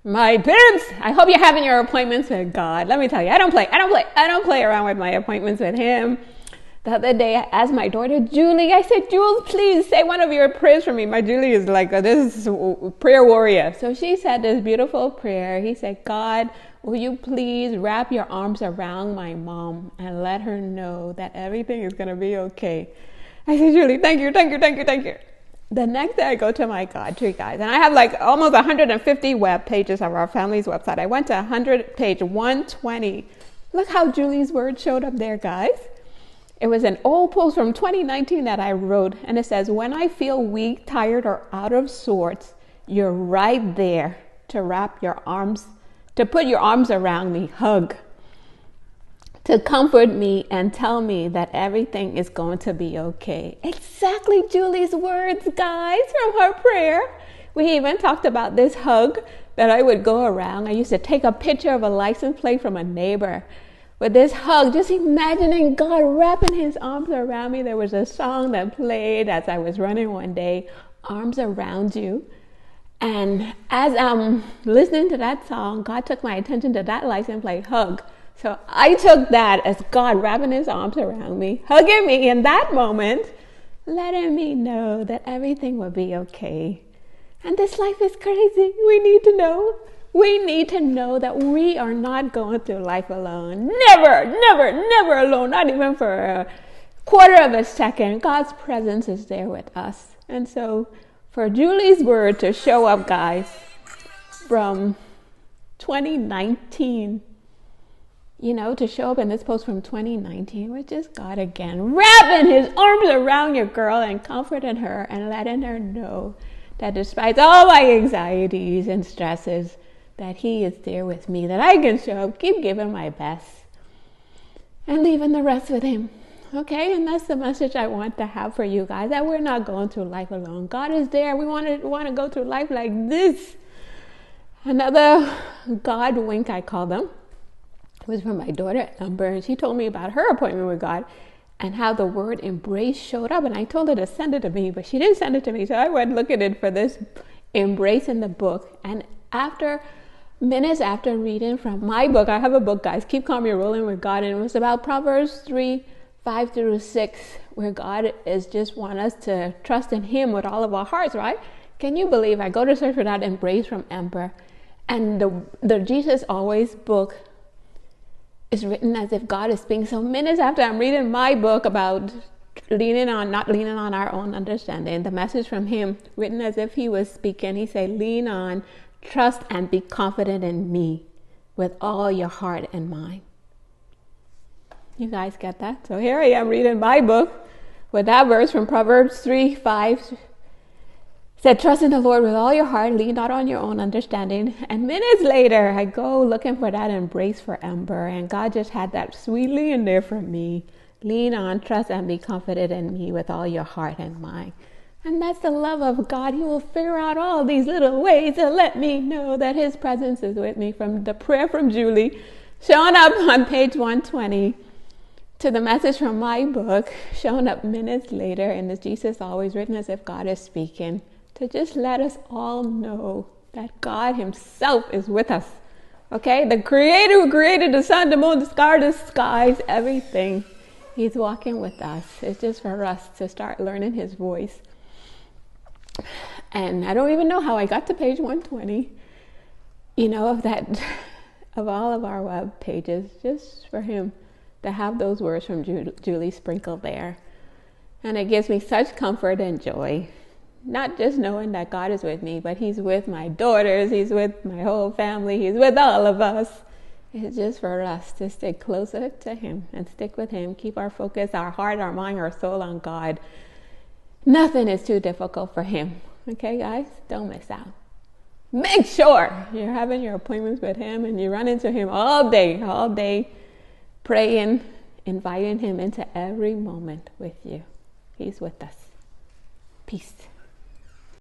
My parents, I hope you're having your appointments with God. Let me tell you, I don't play around with my appointments with him. The other day, I asked my daughter, Julie, I said, Jules, please say one of your prayers for me. My Julie is like this prayer warrior. So she said this beautiful prayer. He said, God, will you please wrap your arms around my mom and let her know that everything is going to be okay. I said, Julie, thank you. The next day I go to my God tree, guys, and I have like almost 150 web pages of our family's website. I went to page 120. Look how Julie's word showed up there, guys. It was an old post from 2019 that I wrote, and it says, when I feel weak, tired, or out of sorts, you're right there to put your arms around me, hug, to comfort me and tell me that everything is going to be okay. Exactly Julie's words, guys, from her prayer. We even talked about this hug that I would go around. I used to take a picture of a license plate from a neighbor with this hug, just imagining God wrapping his arms around me. There was a song that played as I was running one day, Arms Around You. And as I'm listening to that song, God took my attention to that license plate hug. So I took that as God wrapping his arms around me, hugging me in that moment, letting me know that everything will be okay. And this life is crazy. We need to know. We need to know that we are not going through life alone. Never alone, not even for a quarter of a second. God's presence is there with us. And so for Julie's word to show up, guys, from 2019, to show up in this post from 2019, which is God again, wrapping his arms around your girl and comforting her and letting her know that despite all my anxieties and stresses, that he is there with me, that I can show up, keep giving my best, and leaving the rest with him. Okay, and that's the message I want to have for you guys, that we're not going through life alone. God is there. We want to go through life like this. Another God wink, I call them, was from my daughter Amber, and she told me about her appointment with God and how the word embrace showed up, and I told her to send it to me, but she didn't send it to me, so I went looking at it for this embrace in the book. And minutes after reading from my book, I have a book, guys, Keep Calm, You're Rolling with God, and it was about Proverbs 3:5-6, where God is just want us to trust in him with all of our hearts, right? Can you believe I go to search for that embrace from Amber, and the Jesus Always book is written as if God is speaking. So minutes after I'm reading my book about not leaning on our own understanding, the message from him, written as if he was speaking, he said, lean on, trust, and be confident in me with all your heart and mind. You guys get that? So here I am reading my book with that verse from Proverbs 3:5. Said, trust in the Lord with all your heart, lean not on your own understanding. And minutes later, I go looking for that embrace for Amber, and God just had that sweetly in there for me. Lean on, trust, and be confident in me with all your heart and mind. And that's the love of God. He will figure out all these little ways to let me know that his presence is with me, from the prayer from Julie, showing up on page 120, to the message from my book, showing up minutes later in the Jesus Always, written as if God is speaking, to just let us all know that God himself is with us. Okay? The creator who created the sun, the moon, the stars, the skies, everything. He's walking with us. It's just for us to start learning his voice. And I don't even know how I got to page 120, of all of our web pages, just for him to have those words from Julie sprinkled there. And it gives me such comfort and joy. Not just knowing that God is with me, but he's with my daughters, he's with my whole family, he's with all of us. It's just for us to stick closer to him and stick with him, keep our focus, our heart, our mind, our soul on God. Nothing is too difficult for him. Okay, guys? Don't miss out. Make sure you're having your appointments with him and you run into him all day, praying, inviting him into every moment with you. He's with us. Peace.